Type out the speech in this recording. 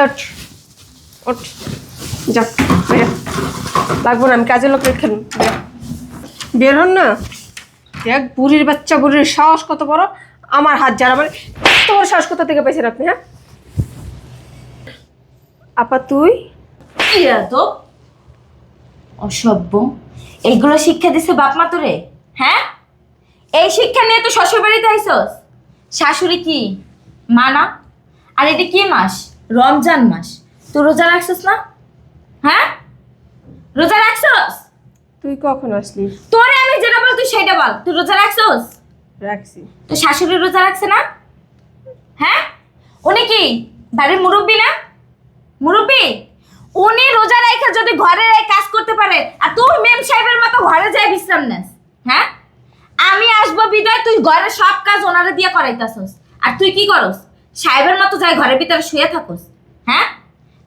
ওঠ ওঠ, যা বের। লাগবো না, আমি কাজের লোক রেখে বের হন না। দেখ বুড়ির বাচ্চা, বুড়ির সাহস কত বড়, আমার হাত যারা মানে তোমার সাহস কোথা থেকে পেয়েছেন আপনি? হ্যাঁ আপা তুই তো অসভ্য, এইগুলো শিক্ষা দিছে বাপ মা তোরে? হ্যাঁ, এই শিক্ষা নিয়ে তো শ্বশুর বাড়িতে আইসস? শাশুড়ি কি মা না? আর এটা কি মাস? রমজান মাস। তুই রোজা রাখছস না? হ্যাঁ, রোজা রাখছস? তুই কখন আসলি? তোরে আমি যেটা বল তুই সেটা বল। তুই রোজা রাখছস? রাখছি। তো শাশুড়ি রোজা রাখছে না? হ্যাঁ, উনি কি বাড়ির মুরব্বী না? মুরব্বী উনি রোজা রাখা যদি ঘরের এই কাজ করতে পারে, আর তুই মেম সাহেবের মতো ঘরে যাই বিশ্রাম নেস? হ্যাঁ, আমি আসবো বিদায় তুই ঘরের সব কাজ ওনারে দিয়ে করাইতাছস, আর তুই কি করস? সাহেবের মতো যাই ঘরের ভিতরে শুয়ে থাকস।